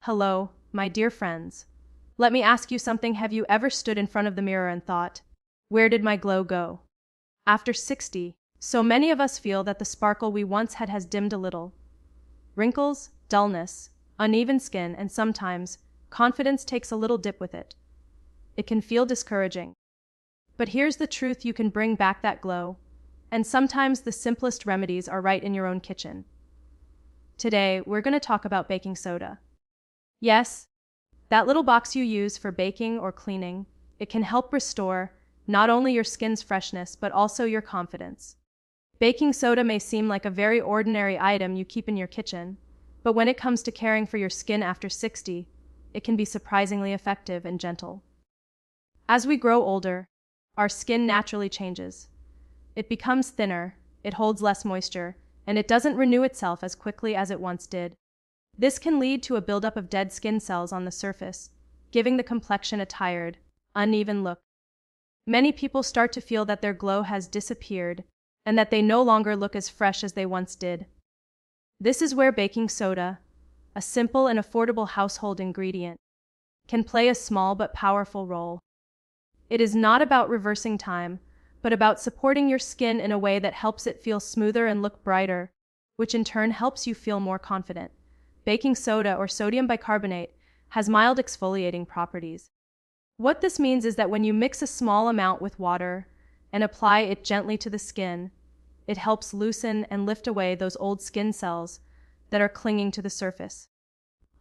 Hello, my dear friends. Let me ask you something. Have you ever stood in front of the mirror and thought, where did my glow go? After 60, so many of us feel that the sparkle we once had has dimmed a little. Wrinkles, dullness, uneven skin, and sometimes, confidence takes a little dip with it. It can feel discouraging. But here's the truth: you can bring back that glow. And sometimes the simplest remedies are right in your own kitchen. Today, we're going to talk about baking soda. Yes, that little box you use for baking or cleaning. It can help restore not only your skin's freshness but also your confidence. Baking soda may seem like a very ordinary item you keep in your kitchen, but when it comes to caring for your skin after 60, it can be surprisingly effective and gentle. As we grow older, our skin naturally changes. It becomes thinner, it holds less moisture, and it doesn't renew itself as quickly as it once did. This can lead to a buildup of dead skin cells on the surface, giving the complexion a tired, uneven look. Many people start to feel that their glow has disappeared and that they no longer look as fresh as they once did. This is where baking soda, a simple and affordable household ingredient, can play a small but powerful role. It is not about reversing time, but about supporting your skin in a way that helps it feel smoother and look brighter, which in turn helps you feel more confident. Baking soda, or sodium bicarbonate, has mild exfoliating properties. What this means is that when you mix a small amount with water and apply it gently to the skin, it helps loosen and lift away those old skin cells that are clinging to the surface.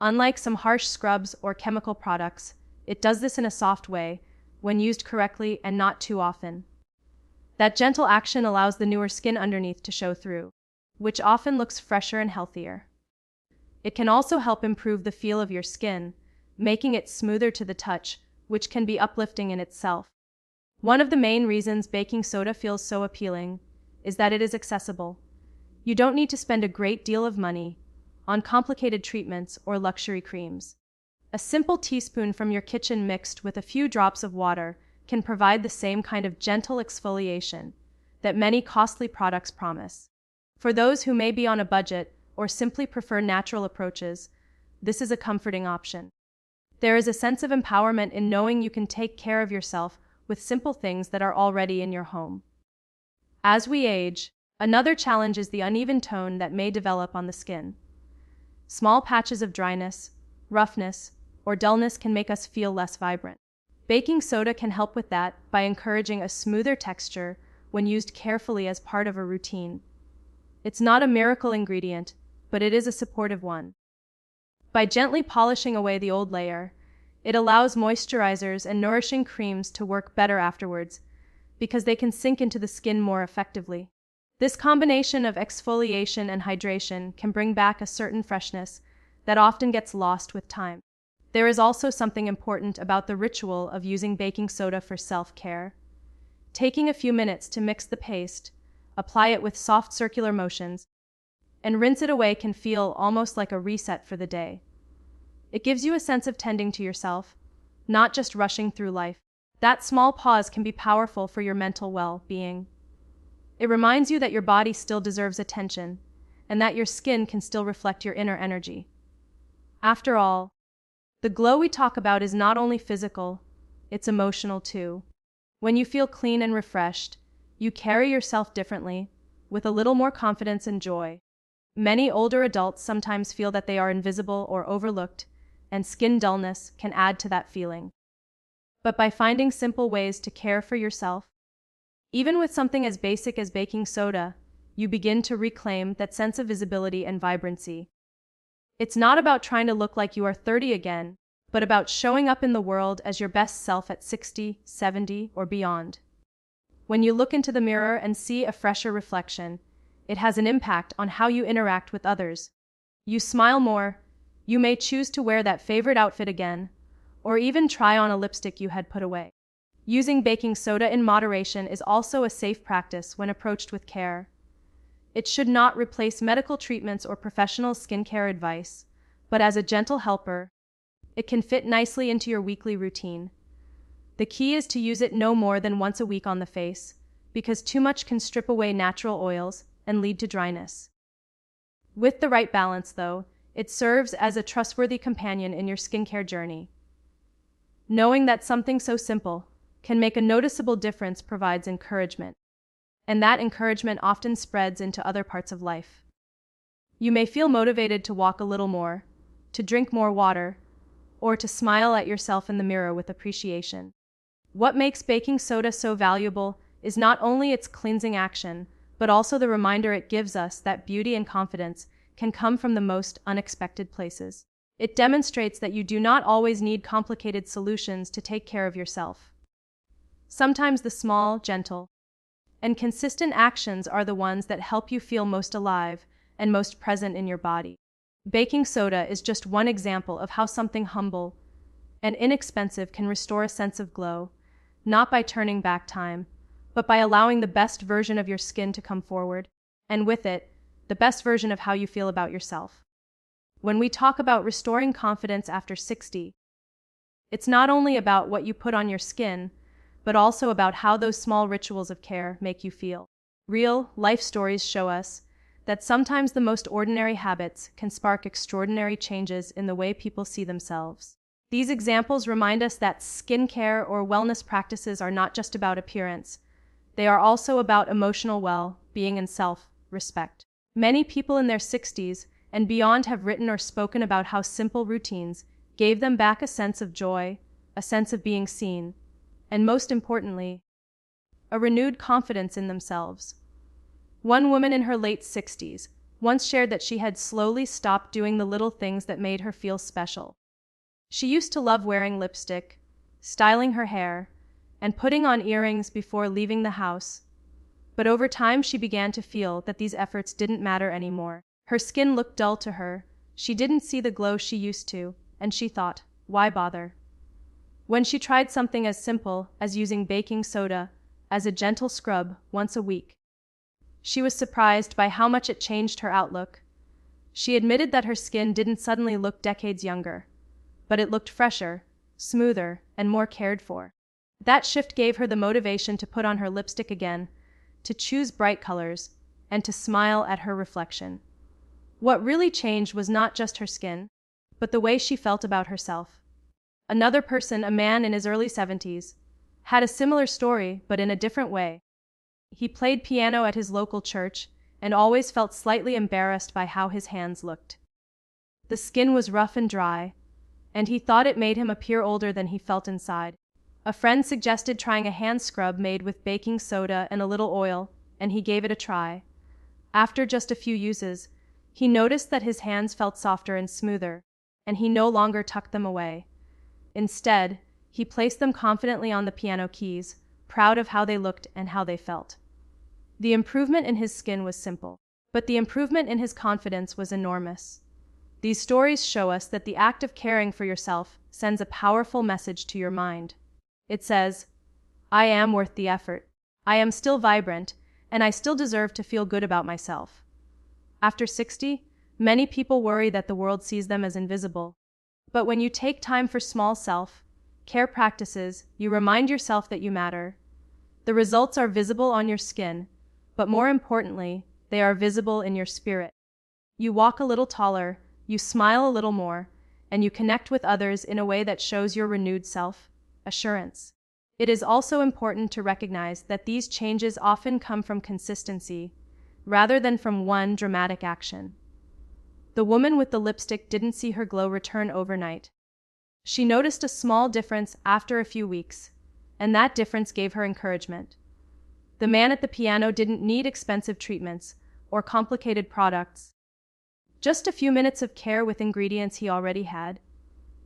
Unlike some harsh scrubs or chemical products, it does this in a soft way, when used correctly and not too often. That gentle action allows the newer skin underneath to show through, which often looks fresher and healthier. It can also help improve the feel of your skin, making it smoother to the touch, which can be uplifting in itself. One of the main reasons baking soda feels so appealing is that it is accessible. You don't need to spend a great deal of money on complicated treatments or luxury creams. A simple teaspoon from your kitchen mixed with a few drops of water can provide the same kind of gentle exfoliation that many costly products promise. For those who may be on a budget or simply prefer natural approaches, this is a comforting option. There is a sense of empowerment in knowing you can take care of yourself with simple things that are already in your home. As we age, another challenge is the uneven tone that may develop on the skin. Small patches of dryness, roughness, or dullness can make us feel less vibrant. Baking soda can help with that by encouraging a smoother texture when used carefully as part of a routine. It's not a miracle ingredient, but it is a supportive one. By gently polishing away the old layer, it allows moisturizers and nourishing creams to work better afterwards, because they can sink into the skin more effectively. This combination of exfoliation and hydration can bring back a certain freshness that often gets lost with time. There is also something important about the ritual of using baking soda for self-care. Taking a few minutes to mix the paste, apply it with soft circular motions, and rinse it away can feel almost like a reset for the day. It gives you a sense of tending to yourself, not just rushing through life. That small pause can be powerful for your mental well-being. It reminds you that your body still deserves attention, and that your skin can still reflect your inner energy. After all, the glow we talk about is not only physical, it's emotional too. When you feel clean and refreshed, you carry yourself differently, with a little more confidence and joy. Many older adults sometimes feel that they are invisible or overlooked, and skin dullness can add to that feeling. But by finding simple ways to care for yourself, even with something as basic as baking soda, you begin to reclaim that sense of visibility and vibrancy. It's not about trying to look like you are 30 again, but about showing up in the world as your best self at 60, 70, or beyond. When you look into the mirror and see a fresher reflection, it has an impact on how you interact with others. You smile more, you may choose to wear that favorite outfit again, or even try on a lipstick you had put away. Using baking soda in moderation is also a safe practice when approached with care. It should not replace medical treatments or professional skincare advice, but as a gentle helper, it can fit nicely into your weekly routine. The key is to use it no more than once a week on the face, because too much can strip away natural oils and lead to dryness. With the right balance, though, It serves as a trustworthy companion in your skincare journey. Knowing that something so simple can make a noticeable difference provides encouragement, and that encouragement often spreads into other parts of life. You may feel motivated to walk a little more, to drink more water, or to smile at yourself in the mirror with appreciation. What makes baking soda so valuable is not only its cleansing action, but also the reminder it gives us that beauty and confidence can come from the most unexpected places. It demonstrates that you do not always need complicated solutions to take care of yourself. Sometimes the small, gentle, and consistent actions are the ones that help you feel most alive and most present in your body. Baking soda is just one example of how something humble and inexpensive can restore a sense of glow, not by turning back time, but by allowing the best version of your skin to come forward, and with it, the best version of how you feel about yourself. When we talk about restoring confidence after 60, it's not only about what you put on your skin, but also about how those small rituals of care make you feel. Real life stories show us that sometimes the most ordinary habits can spark extraordinary changes in the way people see themselves. These examples remind us that skincare or wellness practices are not just about appearance. They are also about emotional well-being and self-respect. Many people in their 60s and beyond have written or spoken about how simple routines gave them back a sense of joy, a sense of being seen, and most importantly, a renewed confidence in themselves. One woman in her late 60s once shared that she had slowly stopped doing the little things that made her feel special. She used to love wearing lipstick, styling her hair, and putting on earrings before leaving the house. But over time she began to feel that these efforts didn't matter anymore. Her skin looked dull to her, she didn't see the glow she used to, and she thought, why bother? When she tried something as simple as using baking soda as a gentle scrub once a week, she was surprised by how much it changed her outlook. She admitted that her skin didn't suddenly look decades younger, but it looked fresher, smoother, and more cared for. That shift gave her the motivation to put on her lipstick again, to choose bright colors, and to smile at her reflection. What really changed was not just her skin, but the way she felt about herself. Another person, a man in his early 70s, had a similar story, but in a different way. He played piano at his local church and always felt slightly embarrassed by how his hands looked. The skin was rough and dry, and he thought it made him appear older than he felt inside. A friend suggested trying a hand scrub made with baking soda and a little oil, and he gave it a try. After just a few uses, he noticed that his hands felt softer and smoother, and he no longer tucked them away. Instead, he placed them confidently on the piano keys, proud of how they looked and how they felt. The improvement in his skin was simple, but the improvement in his confidence was enormous. These stories show us that the act of caring for yourself sends a powerful message to your mind. It says, I am worth the effort. I am still vibrant, and I still deserve to feel good about myself. After 60, many people worry that the world sees them as invisible. But when you take time for small self-care practices, you remind yourself that you matter. The results are visible on your skin, but more importantly, they are visible in your spirit. You walk a little taller, you smile a little more, and you connect with others in a way that shows your renewed self-assurance. It is also important to recognize that these changes often come from consistency, rather than from one dramatic action. The woman with the lipstick didn't see her glow return overnight. She noticed a small difference after a few weeks, and that difference gave her encouragement. The man at the piano didn't need expensive treatments or complicated products. Just a few minutes of care with ingredients he already had.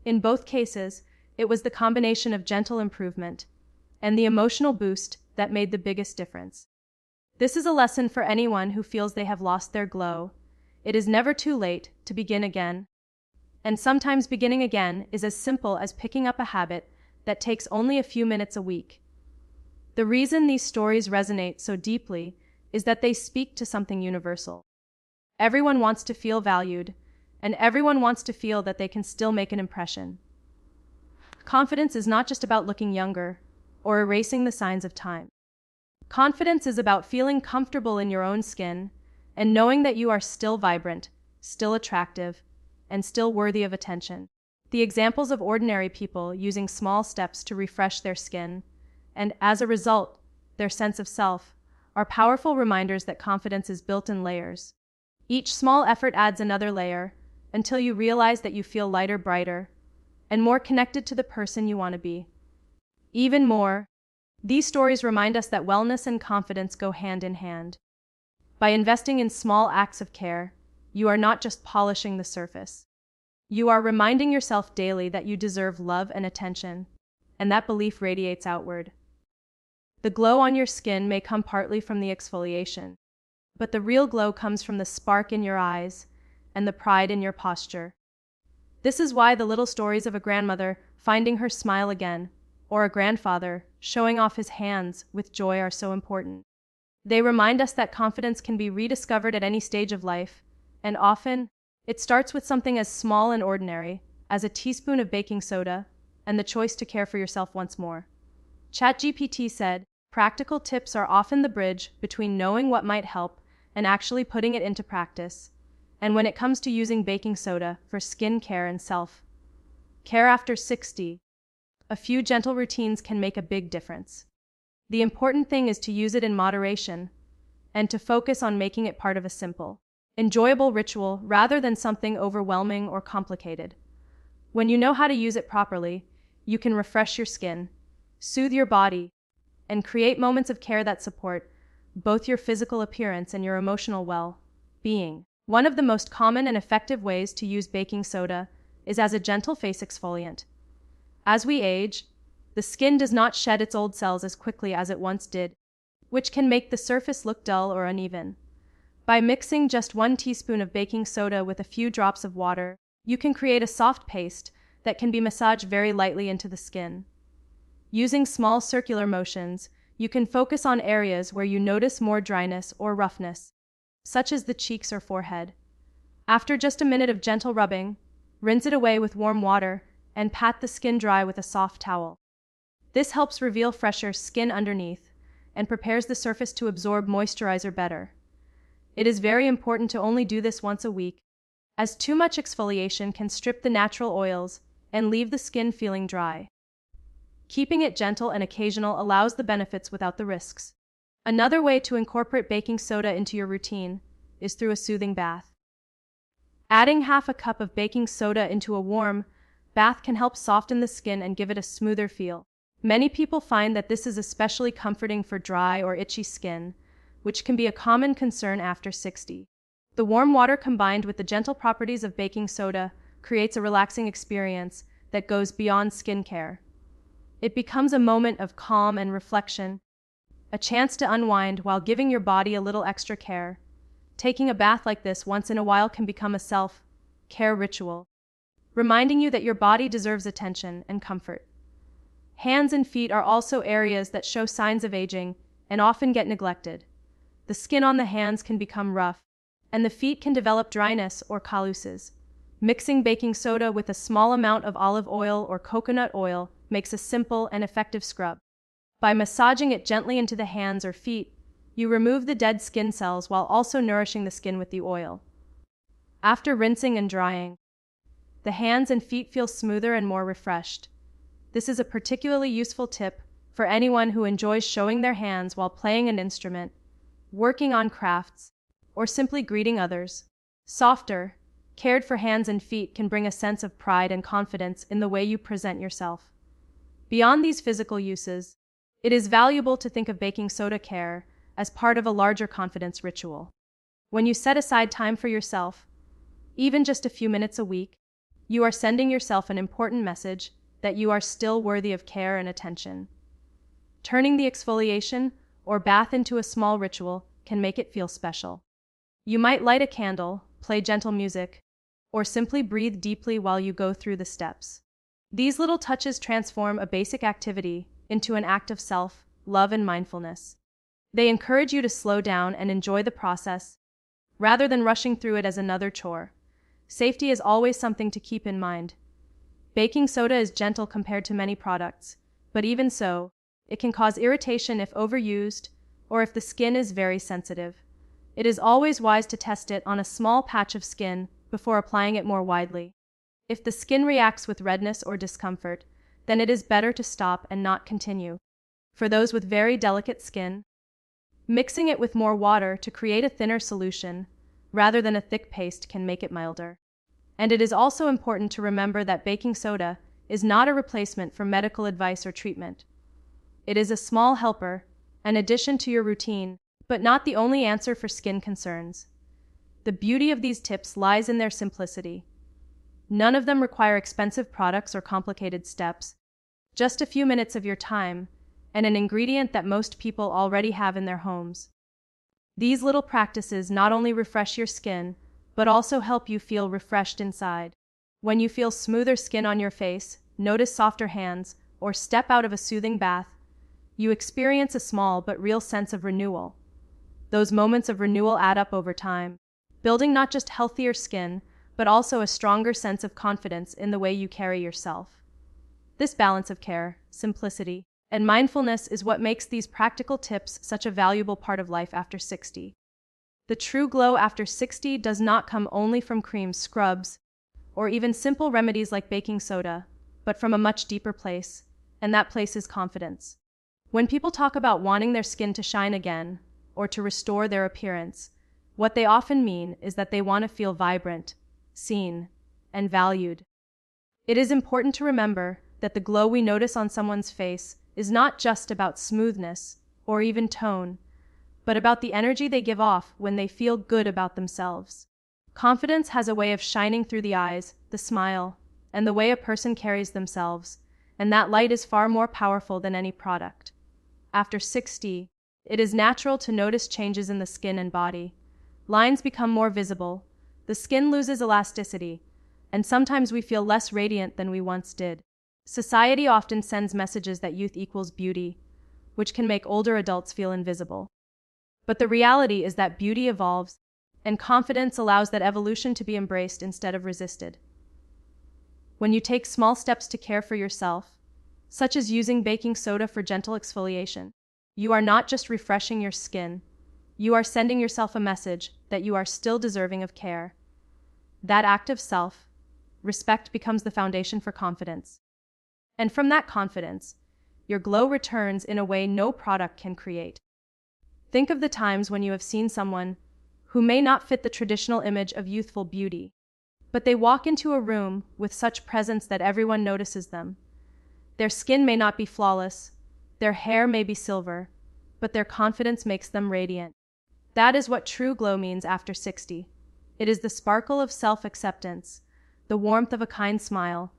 In both cases, it was the combination of gentle improvement and the emotional boost that made the biggest difference. This is a lesson for anyone who feels they have lost their glow. It is never too late to begin again. And sometimes beginning again is as simple as picking up a habit that takes only a few minutes a week. The reason these stories resonate so deeply is that they speak to something universal. Everyone wants to feel valued, and everyone wants to feel that they can still make an impression. Confidence is not just about looking younger or erasing the signs of time. Confidence is about feeling comfortable in your own skin and knowing that you are still vibrant, still attractive, and still worthy of attention. The examples of ordinary people using small steps to refresh their skin, and as a result, their sense of self, are powerful reminders that confidence is built in layers. Each small effort adds another layer, until you realize that you feel lighter, brighter, and more connected to the person you want to be. Even more, these stories remind us that wellness and confidence go hand in hand. By investing in small acts of care, you are not just polishing the surface. You are reminding yourself daily that you deserve love and attention, and that belief radiates outward. The glow on your skin may come partly from the exfoliation, but the real glow comes from the spark in your eyes and the pride in your posture. This is why the little stories of a grandmother finding her smile again, or a grandfather showing off his hands with joy are so important. They remind us that confidence can be rediscovered at any stage of life, and often, it starts with something as small and ordinary as a teaspoon of baking soda and the choice to care for yourself once more. ChatGPT said, practical tips are often the bridge between knowing what might help and actually putting it into practice. And when it comes to using baking soda for skin care and self-care after 60, a few gentle routines can make a big difference. The important thing is to use it in moderation and to focus on making it part of a simple, enjoyable ritual rather than something overwhelming or complicated. When you know how to use it properly, you can refresh your skin, soothe your body, and create moments of care that support both your physical appearance and your emotional well-being. One of the most common and effective ways to use baking soda is as a gentle face exfoliant. As we age, the skin does not shed its old cells as quickly as it once did, which can make the surface look dull or uneven. By mixing just 1 teaspoon of baking soda with a few drops of water, you can create a soft paste that can be massaged very lightly into the skin. Using small circular motions, you can focus on areas where you notice more dryness or roughness, such as the cheeks or forehead. After just a minute of gentle rubbing, rinse it away with warm water and pat the skin dry with a soft towel. This helps reveal fresher skin underneath and prepares the surface to absorb moisturizer better. It is very important to only do this once a week, as too much exfoliation can strip the natural oils and leave the skin feeling dry. Keeping it gentle and occasional allows the benefits without the risks. Another way to incorporate baking soda into your routine is through a soothing bath. Adding half a cup of baking soda into a warm bath can help soften the skin and give it a smoother feel. Many people find that this is especially comforting for dry or itchy skin, which can be a common concern after 60. The warm water combined with the gentle properties of baking soda creates a relaxing experience that goes beyond skincare. It becomes a moment of calm and reflection, a chance to unwind while giving your body a little extra care. Taking a bath like this once in a while can become a self-care ritual, reminding you that your body deserves attention and comfort. Hands and feet are also areas that show signs of aging and often get neglected. The skin on the hands can become rough, and the feet can develop dryness or calluses. Mixing baking soda with a small amount of olive oil or coconut oil makes a simple and effective scrub. By massaging it gently into the hands or feet, you remove the dead skin cells while also nourishing the skin with the oil. After rinsing and drying, the hands and feet feel smoother and more refreshed. This is a particularly useful tip for anyone who enjoys showing their hands while playing an instrument, working on crafts, or simply greeting others. Softer, cared for hands and feet can bring a sense of pride and confidence in the way you present yourself. Beyond these physical uses, it is valuable to think of baking soda care as part of a larger confidence ritual. When you set aside time for yourself, even just a few minutes a week, you are sending yourself an important message that you are still worthy of care and attention. Turning the exfoliation or bath into a small ritual can make it feel special. You might light a candle, play gentle music, or simply breathe deeply while you go through the steps. These little touches transform a basic activity into an act of self-love and mindfulness. They encourage you to slow down and enjoy the process, rather than rushing through it as another chore. Safety is always something to keep in mind. Baking soda is gentle compared to many products, but even so, it can cause irritation if overused or if the skin is very sensitive. It is always wise to test it on a small patch of skin before applying it more widely. If the skin reacts with redness or discomfort, then it is better to stop and not continue. For those with very delicate skin, mixing it with more water to create a thinner solution, rather than a thick paste, can make it milder. And it is also important to remember that baking soda is not a replacement for medical advice or treatment. It is a small helper, an addition to your routine, but not the only answer for skin concerns. The beauty of these tips lies in their simplicity. None of them require expensive products or complicated steps, just a few minutes of your time, and an ingredient that most people already have in their homes. These little practices not only refresh your skin, but also help you feel refreshed inside. When you feel smoother skin on your face, notice softer hands, or step out of a soothing bath, you experience a small but real sense of renewal. Those moments of renewal add up over time, building not just healthier skin, but also a stronger sense of confidence in the way you carry yourself. This balance of care, simplicity, and mindfulness is what makes these practical tips such a valuable part of life after 60. The true glow after 60 does not come only from creams, scrubs, or even simple remedies like baking soda, but from a much deeper place, and that place is confidence. When people talk about wanting their skin to shine again, or to restore their appearance, what they often mean is that they want to feel vibrant, seen, and valued. It is important to remember that the glow we notice on someone's face is not just about smoothness or even tone, but about the energy they give off when they feel good about themselves. Confidence has a way of shining through the eyes, the smile, and the way a person carries themselves, and that light is far more powerful than any product. After 60, it is natural to notice changes in the skin and body. Lines become more visible, the skin loses elasticity, and sometimes we feel less radiant than we once did. Society often sends messages that youth equals beauty, which can make older adults feel invisible. But the reality is that beauty evolves, and confidence allows that evolution to be embraced instead of resisted. When you take small steps to care for yourself, such as using baking soda for gentle exfoliation, you are not just refreshing your skin, you are sending yourself a message that you are still deserving of care. That act of self-respect becomes the foundation for confidence. And from that confidence, your glow returns in a way no product can create. Think of the times when you have seen someone who may not fit the traditional image of youthful beauty, but they walk into a room with such presence that everyone notices them. Their skin may not be flawless, their hair may be silver, but their confidence makes them radiant. That is what true glow means after 60. It is the sparkle of self-acceptance, the warmth of a kind smile,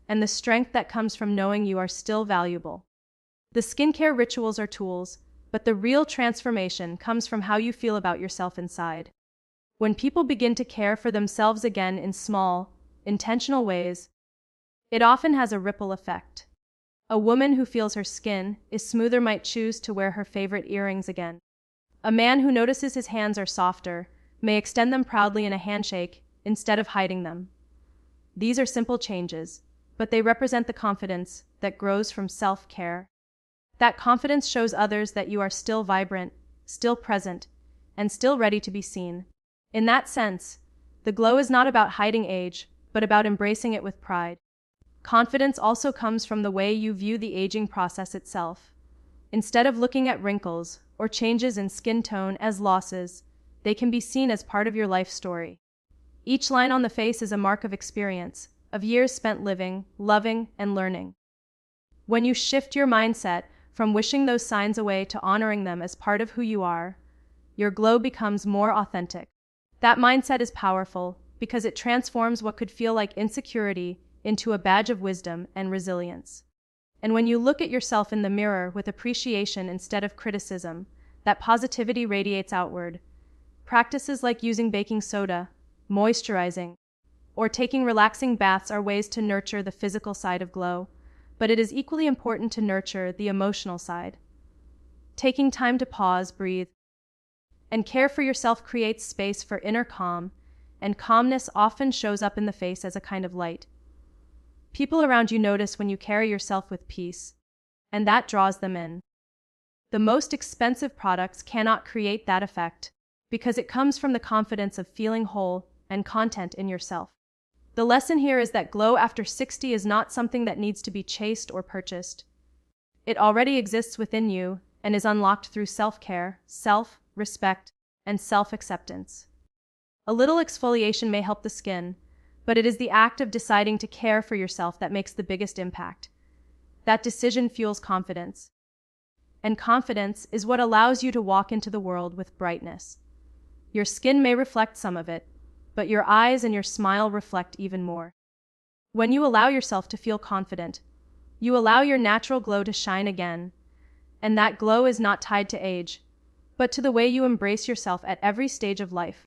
and the strength that comes from knowing you are still valuable. The skincare rituals are tools, but the real transformation comes from how you feel about yourself inside. When people begin to care for themselves again in small, intentional ways, it often has a ripple effect. A woman who feels her skin is smoother might choose to wear her favorite earrings again. A man who notices his hands are softer may extend them proudly in a handshake instead of hiding them. These are simple changes, but they represent the confidence that grows from self-care. That confidence shows others that you are still vibrant, still present, and still ready to be seen. In that sense, the glow is not about hiding age, but about embracing it with pride. Confidence also comes from the way you view the aging process itself. Instead of looking at wrinkles or changes in skin tone as losses, they can be seen as part of your life story. Each line on the face is a mark of experience, of years spent living, loving, and learning. When you shift your mindset from wishing those signs away to honoring them as part of who you are, your glow becomes more authentic. That mindset is powerful because it transforms what could feel like insecurity into a badge of wisdom and resilience. And when you look at yourself in the mirror with appreciation instead of criticism, that positivity radiates outward. Practices like using baking soda, moisturizing, or taking relaxing baths are ways to nurture the physical side of glow, but it is equally important to nurture the emotional side. Taking time to pause, breathe, and care for yourself creates space for inner calm, and calmness often shows up in the face as a kind of light. People around you notice when you carry yourself with peace, and that draws them in. The most expensive products cannot create that effect, because it comes from the confidence of feeling whole and content in yourself. The lesson here is that glow after 60 is not something that needs to be chased or purchased. It already exists within you and is unlocked through self-care, self-respect, and self-acceptance. A little exfoliation may help the skin, but it is the act of deciding to care for yourself that makes the biggest impact. That decision fuels confidence. And confidence is what allows you to walk into the world with brightness. Your skin may reflect some of it, but your eyes and your smile reflect even more. When you allow yourself to feel confident, you allow your natural glow to shine again, and that glow is not tied to age, but to the way you embrace yourself at every stage of life.